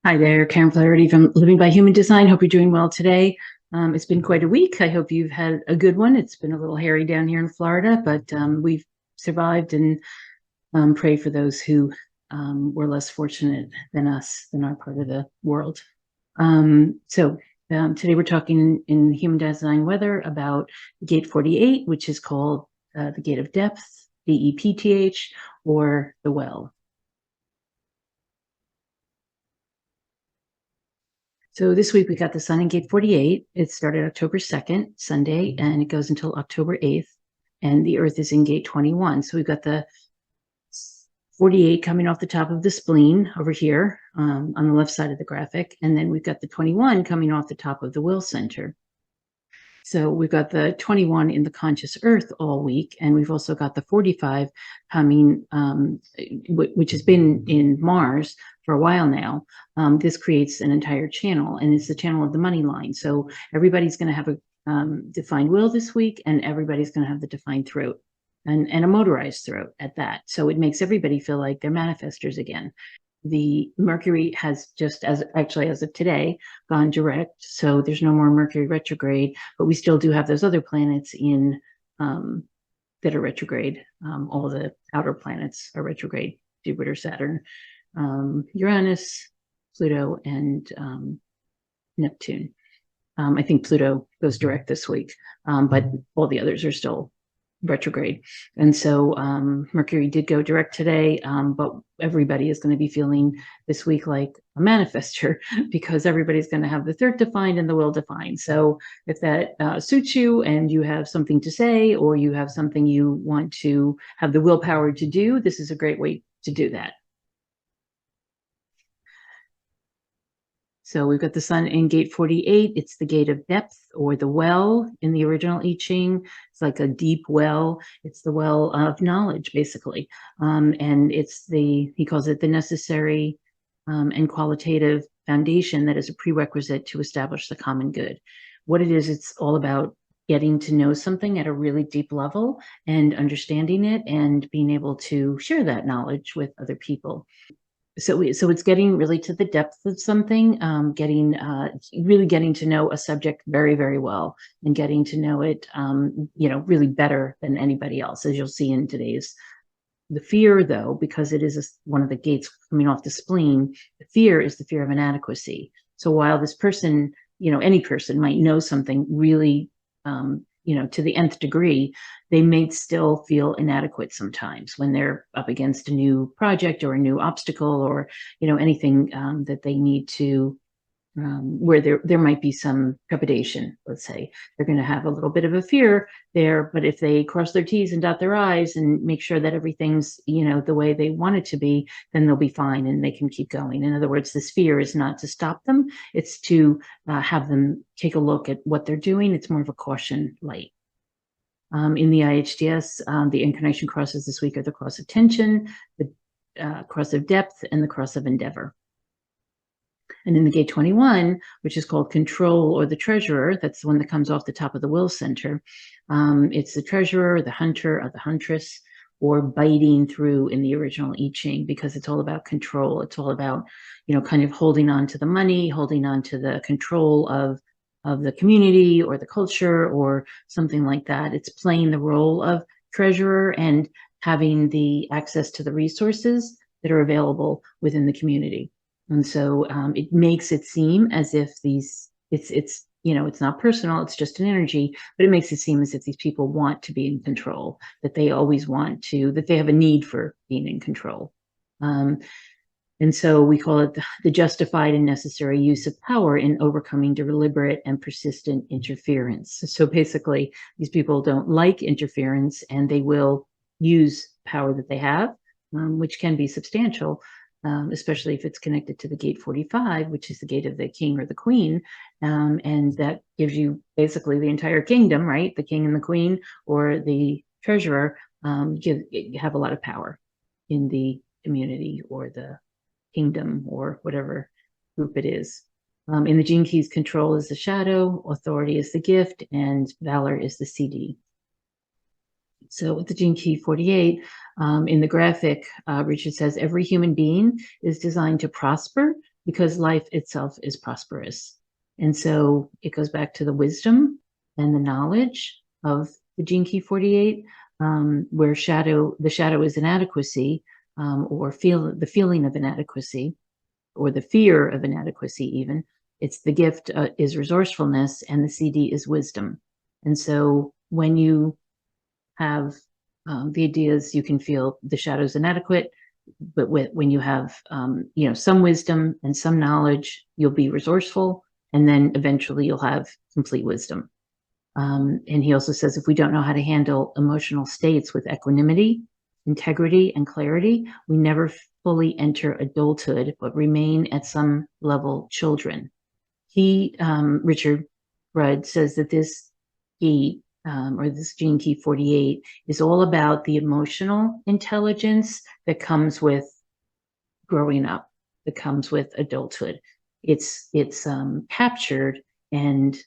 Hi there, Karen Flaherty from Living by Human Design. Hope you're doing well today. It's been quite a week. I hope you've had a good one. It's been a little hairy down here in Florida, but we've survived, and pray for those who were less fortunate than us, than our part of the world. Today we're talking in Human Design Weather about Gate 48, which is called the Gate of Depth, DEPTH, or the Well. So this week we got the sun in gate 48. It started October 2nd, Sunday, and it goes until October 8th. And the earth is in gate 21. So we've got the 48 coming off the top of the spleen over here on the left side of the graphic. And then we've got the 21 coming off the top of the will center. So we've got the 21 in the conscious earth all week, and we've also got the 45 coming, which has been in Mars for a while now. This creates an entire channel, and it's the channel of the money line. So everybody's going to have a defined will this week, and everybody's going to have the defined throat, and a motorized throat at that. So it makes everybody feel like they're manifestors again. The Mercury has just as of today gone direct, so there's no more Mercury retrograde, but we still do have those other planets in that are retrograde. All the outer planets are retrograde: Jupiter, Saturn, Uranus, Pluto, and Neptune. I think Pluto goes direct this week, but all the others are still retrograde. And so Mercury did go direct today, but everybody is going to be feeling this week like a manifestor because everybody's going to have the third defined and the will defined. So if that suits you and you have something to say, or you have something you want to have the willpower to do, this is a great way to do that. So we've got the sun in gate 48. It's the gate of depth, or the well in the original I Ching. It's like a deep well. It's the well of knowledge, basically. And it's he calls it the necessary and qualitative foundation that is a prerequisite to establish the common good. What it is, it's all about getting to know something at a really deep level and understanding it and being able to share that knowledge with other people. So it's getting really to the depth of something, really getting to know a subject very, very well, and getting to know it, really better than anybody else, as you'll see in today's. The fear, though, because it is one of the gates coming off the spleen, the fear is the fear of inadequacy. So while this person, any person might know something really, to the nth degree, they may still feel inadequate sometimes when they're up against a new project or a new obstacle, or anything that they need to, where there might be some trepidation. Let's say they're going to have a little bit of a fear there, but if they cross their T's and dot their I's and make sure that everything's the way they want it to be, then they'll be fine and they can keep going. In other words, this fear is not to stop them; it's to have them take a look at what they're doing. It's more of a caution light. In the IHDS, the incarnation crosses this week are the cross of tension, the cross of depth, and the cross of endeavor. And in the gate 21, which is called control, or the treasurer, that's the one that comes off the top of the will center. It's the treasurer, the hunter, or the huntress, or biting through in the original I Ching, because it's all about control. It's all about, kind of holding on to the money, holding on to the control of the community or the culture or something like that. It's playing the role of treasurer and having the access to the resources that are available within the community. And so it makes it seem as if it's not personal, it's just an energy, but it makes it seem as if these people want to be in control, that they always want to, that they have a need for being in control. And so we call it the justified and necessary use of power in overcoming deliberate and persistent interference. So basically, these people don't like interference, and they will use power that they have, which can be substantial, especially if it's connected to the gate 45, which is the gate of the king or the queen. And that gives you basically the entire kingdom, right? The king and the queen, or the treasurer, have a lot of power in the community or the kingdom or whatever group it is. In the Gene Keys, control is the shadow, authority is the gift, and valor is the CD. So with the Gene Key 48, in the graphic, Richard says, every human being is designed to prosper, because life itself is prosperous. And so it goes back to the wisdom and the knowledge of the gene key 48, where the shadow is inadequacy, or the feeling of inadequacy, or the fear of inadequacy even. It's the gift is resourcefulness, and the CD is wisdom. And so when you have the ideas, you can feel the shadow's inadequate, but when you have some wisdom and some knowledge, you'll be resourceful, and then eventually you'll have complete wisdom. And he also says, if we don't know how to handle emotional states with equanimity, integrity, and clarity, we never fully enter adulthood, but remain at some level children. Richard Rudd says that this key, or this gene key 48, is all about the emotional intelligence that comes with growing up, that comes with adulthood. It's captured and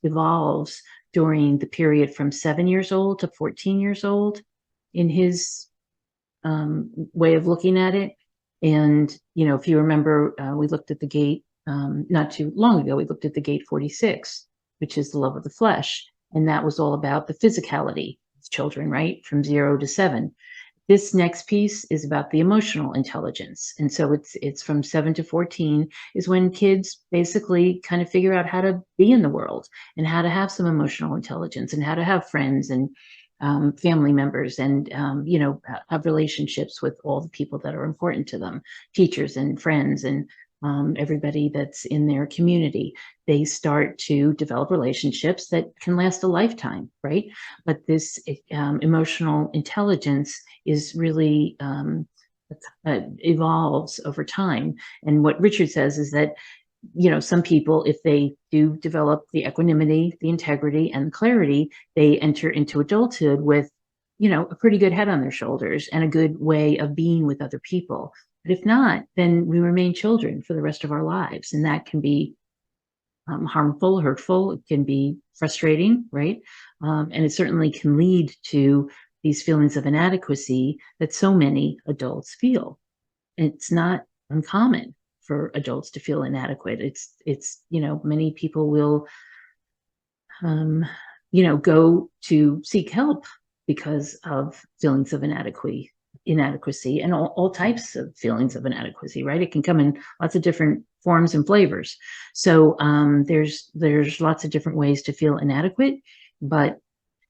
evolves during the period from 7 years old to 14 years old in his way of looking at it. And, if you remember, we looked at the gate not too long ago, we looked at the gate 46, which is the love of the flesh. And that was all about the physicality of children, right? From 0 to 7. This next piece is about the emotional intelligence. And so it's from 7 to 14 is when kids basically kind of figure out how to be in the world, and how to have some emotional intelligence, and how to have friends and family members, and have relationships with all the people that are important to them, teachers and friends, and everybody that's in their community. They start to develop relationships that can last a lifetime, right? But this emotional intelligence is really evolves over time. And what Richard says is that, some people, if they do develop the equanimity, the integrity, and the clarity, they enter into adulthood with, a pretty good head on their shoulders and a good way of being with other people. But if not, then we remain children for the rest of our lives. And that can be harmful, hurtful. It can be frustrating, right? And it certainly can lead to these feelings of inadequacy that so many adults feel. It's not uncommon for adults to feel inadequate. It's many people will go to seek help because of feelings of inadequacy, and all types of feelings of inadequacy, right? It can come in lots of different forms and flavors. So there's lots of different ways to feel inadequate, but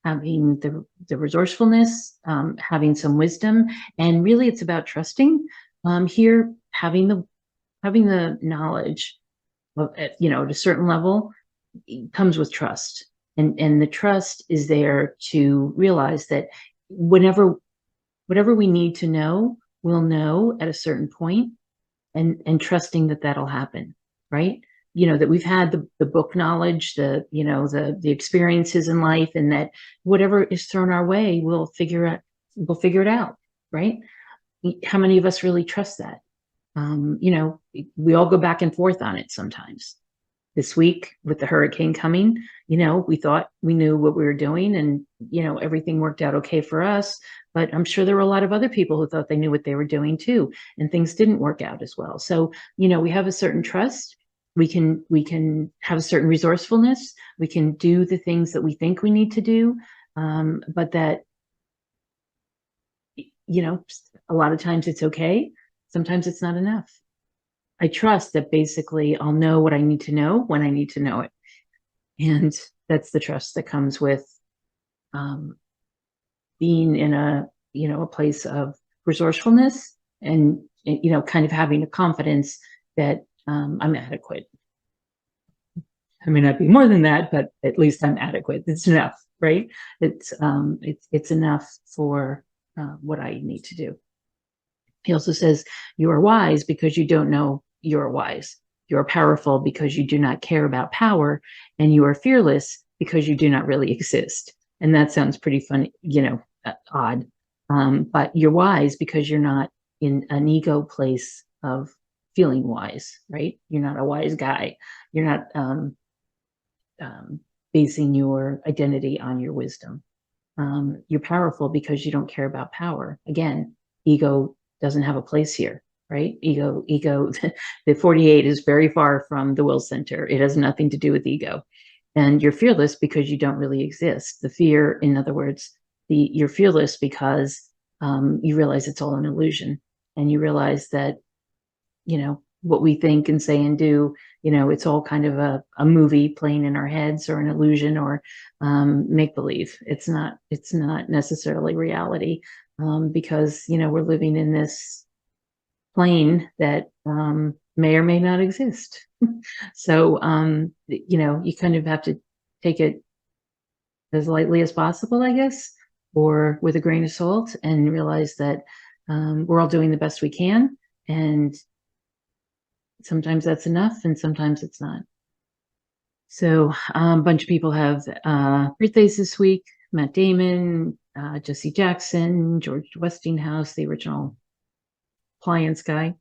having the resourcefulness, having some wisdom, and really it's about trusting. Here, having the knowledge of, at a certain level, comes with trust. And the trust is there to realize that whatever we need to know, we'll know at a certain point, and trusting that that'll happen, right? That we've had the book knowledge, the experiences in life, and that whatever is thrown our way, we'll figure it out, right? How many of us really trust that? We all go back and forth on it sometimes. This week with the hurricane coming, we thought we knew what we were doing, and, everything worked out okay for us. But I'm sure there were a lot of other people who thought they knew what they were doing too, and things didn't work out as well. So, we have a certain trust. We can have a certain resourcefulness. We can do the things that we think we need to do. But that, a lot of times it's okay. Sometimes it's not enough. I trust that basically I'll know what I need to know when I need to know it. And that's the trust that comes with being in a place of resourcefulness, and, kind of having a confidence that I'm adequate. I may not be more than that, but at least I'm adequate. It's enough, right? It's enough for what I need to do. He also says, you are wise because you don't know you are wise. You are powerful because you do not care about power, and you are fearless because you do not really exist. And that sounds pretty funny, odd. But you're wise because you're not in an ego place of feeling wise, right? You're not a wise guy. You're not basing your identity on your wisdom. You're powerful because you don't care about power. Again, ego doesn't have a place here, right? Ego, the 48 is very far from the will center. It has nothing to do with ego. And you're fearless because you don't really exist. The fear, in other words, you're fearless because you realize it's all an illusion, and you realize that, what we think and say and do, it's all kind of a movie playing in our heads, or an illusion, or make believe. It's not necessarily reality, because, we're living in this plane that may or may not exist. So, you kind of have to take it as lightly as possible, I guess, or with a grain of salt, and realize that we're all doing the best we can. And sometimes that's enough, and sometimes it's not. So a bunch of people have birthdays this week. Matt Damon, Jesse Jackson, George Westinghouse, the original appliance guy.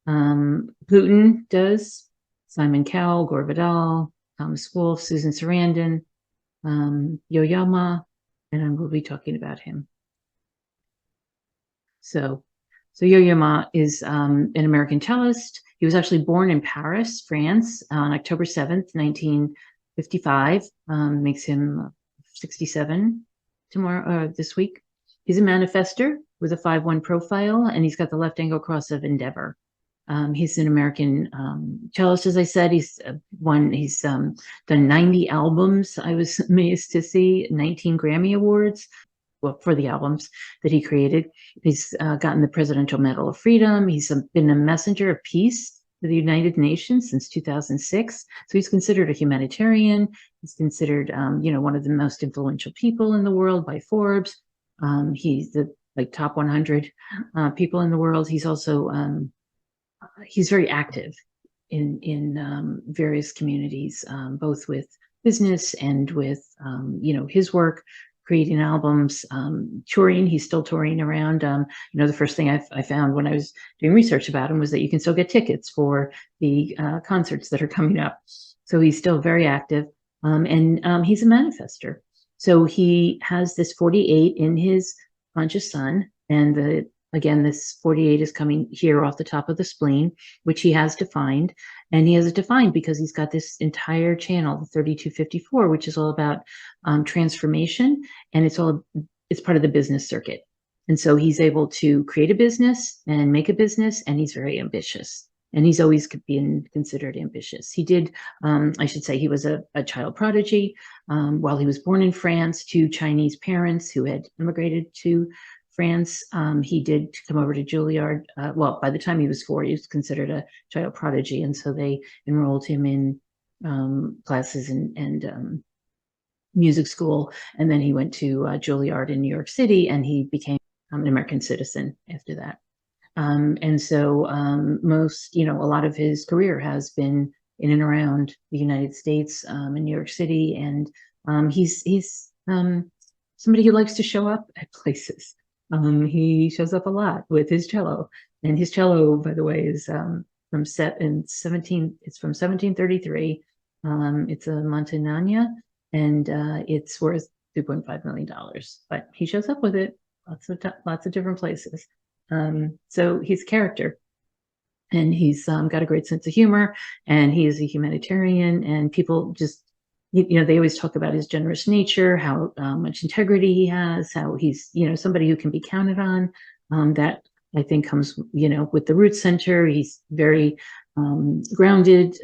Putin does. Simon Cowell, Gore Vidal, Thomas Wolfe, Susan Sarandon, Yo-Yo Ma, and I will be talking about him. So Yo-Yo Ma is an American cellist. He was actually born in Paris, France, on October 7th, 1955. Makes him 67 this week. He's a manifester with a 5-1 profile, and he's got the left angle cross of Endeavor. He's an American cellist, as I said. He's done 90 albums. I was amazed to see 19 Grammy Awards, well, for the albums that he created. He's gotten the Presidential Medal of Freedom. He's been a messenger of peace to the United Nations since 2006. So he's considered a humanitarian. He's considered, one of the most influential people in the world by Forbes. He's the top 100 people in the world. He's also he's very active in various communities, both with business and with his work, creating albums, touring. He's still touring around. The first thing I found when I was doing research about him was that you can still get tickets for the concerts that are coming up. So he's still very active, and he's a manifester. So he has this 48 in his conscious sun, and again, this 48 is coming here off the top of the spleen, which he has defined. And he has it defined because he's got this entire channel, the 3254, which is all about transformation. And it's part of the business circuit. And so he's able to create a business and make a business, and he's very ambitious. And he's always been considered ambitious. He did, I should say, he was a child prodigy. While he was born in France to Chinese parents who had immigrated to France, he did come over to Juilliard. Well, by the time he was 4, he was considered a child prodigy, and so they enrolled him in classes and music school. And then he went to Juilliard in New York City, and he became an American citizen after that. And so a lot of his career has been in and around the United States, in New York City, and he's somebody who likes to show up at places. He shows up a lot with his cello, and his cello, by the way, is from 1733. It's a Montagnana, and it's worth $2.5 million. But he shows up with it lots of different places. So he's a character, and he's got a great sense of humor, and he is a humanitarian, and people just, they always talk about his generous nature, how much integrity he has, how he's, somebody who can be counted on. That I think comes, with the Root Center. He's very grounded,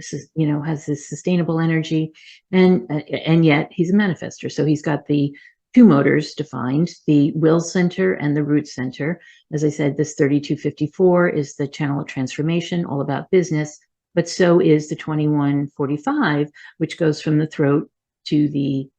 has this sustainable energy, and yet he's a manifester. So he's got the 2 motors defined, the Will Center and the Root Center. As I said, this 3254 is the channel of transformation, all about business. But so is the 2145, which goes from the throat to the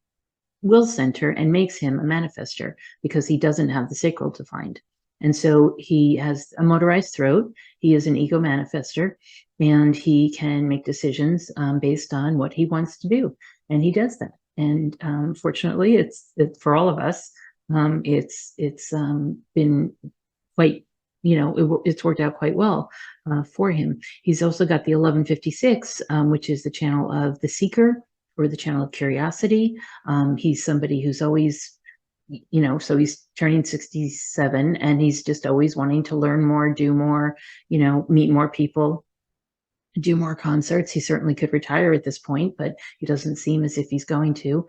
Will Center and makes him a manifester because he doesn't have the sacral defined. And so he has a motorized throat. He is an ego manifester, and he can make decisions based on what he wants to do. And he does that. And fortunately, it's for all of us, it's been quite, it's worked out quite well for him. He's also got the 1156, which is the channel of the seeker, or the channel of curiosity. He's somebody who's always so he's turning 67 and he's just always wanting to learn more, do more, meet more people, do more concerts. He certainly could retire at this point, but he doesn't seem as if he's going to.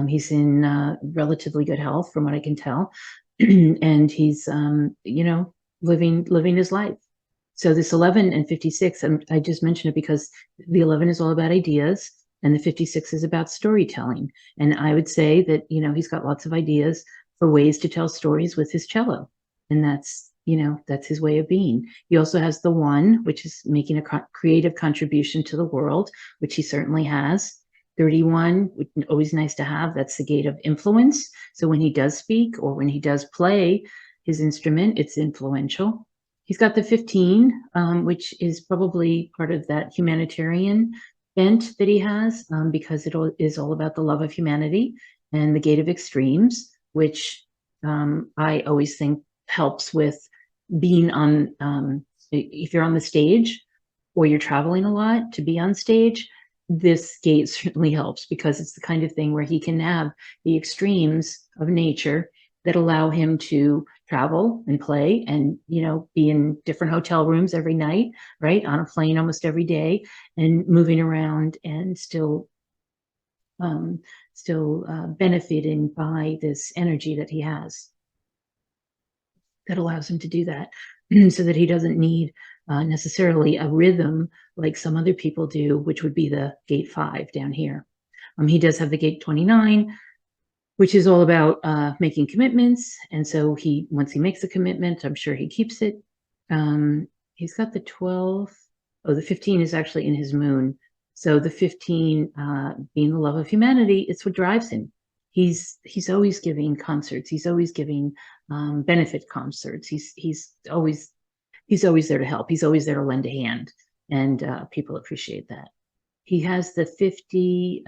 He's in relatively good health from what I can tell. And he's, living his life. So this 11 and 56, I just mentioned it because the 11 is all about ideas and the 56 is about storytelling. And I would say that, he's got lots of ideas for ways to tell stories with his cello. And that's his way of being. He also has the 1, which is making a creative contribution to the world, which he certainly has. 31, always nice to have. That's the gate of influence. So when he does speak or when he does play his instrument, it's influential. He's got the 15, which is probably part of that humanitarian bent that he has, because it is all about the love of humanity, and the gate of extremes, which I always think helps with being on, if you're on the stage or you're traveling a lot to be on stage, this gate certainly helps because it's the kind of thing where he can have the extremes of nature that allow him to travel and play and, be in different hotel rooms every night, right? On a plane almost every day and moving around and still benefiting by this energy that he has that allows him to do that so that he doesn't need necessarily a rhythm like some other people do, which would be the gate 5 down here. He does have the gate 29, which is all about making commitments. And so once he makes a commitment, I'm sure he keeps it. He's got the 12. Oh, the 15 is actually in his moon. So the 15, being the love of humanity, it's what drives him. He's always giving concerts. He's always giving benefit concerts. He's always there to help. He's always there to lend a hand, and people appreciate that. He has the 50.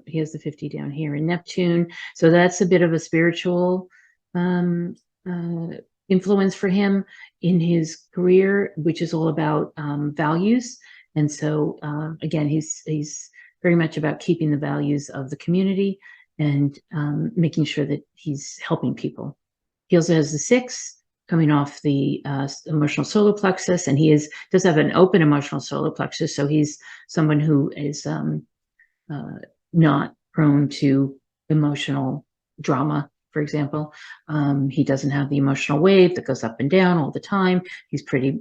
He has the 50 down here in Neptune. So that's a bit of a spiritual influence for him in his career, which is all about values. And so again, he's very much about keeping the values of the community and making sure that he's helping people. He also has the 6 coming off the emotional solar plexus, and he does have an open emotional solar plexus. So he's someone who is not prone to emotional drama, for example. He doesn't have the emotional wave that goes up and down all the time. He's pretty,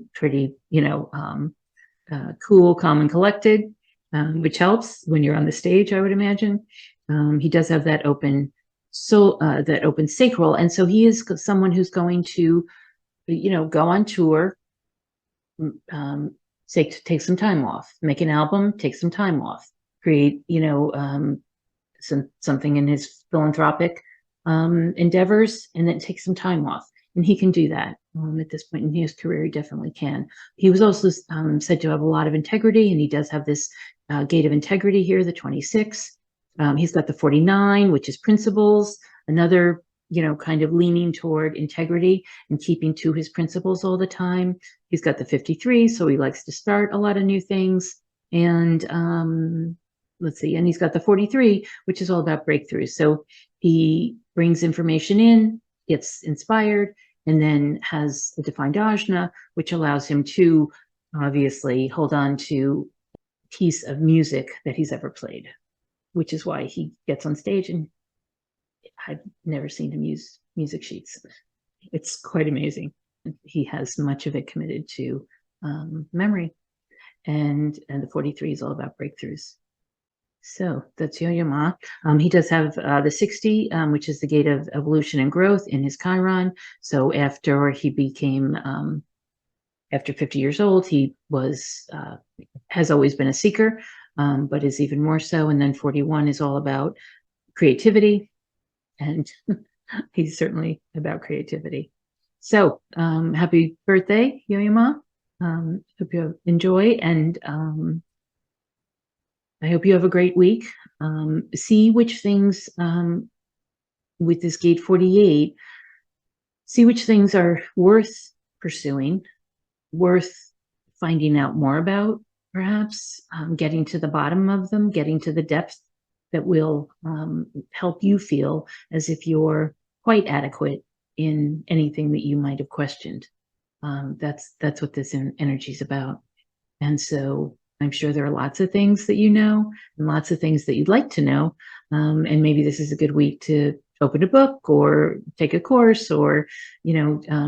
cool, calm, and collected, which helps when you're on the stage, I would imagine. He does have that open sacral, and so he is someone who's going to, go on tour, take some time off, make an album, take some time off, create, something in his philanthropic endeavors, and then take some time off. And he can do that at this point in his career. He definitely can. He was also said to have a lot of integrity, and he does have this gate of integrity here, the 26. He's got the 49, which is principles, another, kind of leaning toward integrity and keeping to his principles all the time. He's got the 53, so he likes to start a lot of new things. And let's see, and he's got the 43, which is all about breakthroughs. So he brings information in, gets inspired, and then has a defined ajna, which allows him to obviously hold on to a piece of music that he's ever played, which is why he gets on stage, and I've never seen him use music sheets. It's quite amazing. He has much of it committed to memory, and the 43 is all about breakthroughs. So that's Yo-Yo Ma. He does have the 60, which is the gate of evolution and growth in his Chiron. So after he became, after 50 years old, he has always been a seeker, but is even more so. And then 41 is all about creativity, and he's certainly about creativity. So happy birthday, Yo-Yo Ma. Hope you enjoy, and I hope you have a great week. See which things with this gate 48, see which things are worth pursuing, worth finding out more about, perhaps getting to the bottom of them, getting to the depth that will help you feel as if you're quite adequate in anything that you might have questioned. That's what this energy is about. And so I'm sure there are lots of things that you know and lots of things that you'd like to know. And maybe this is a good week to open a book or take a course or,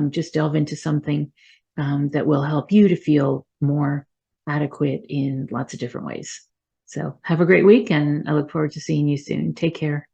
just delve into something that will help you to feel more adequate in lots of different ways. So have a great week, and I look forward to seeing you soon. Take care.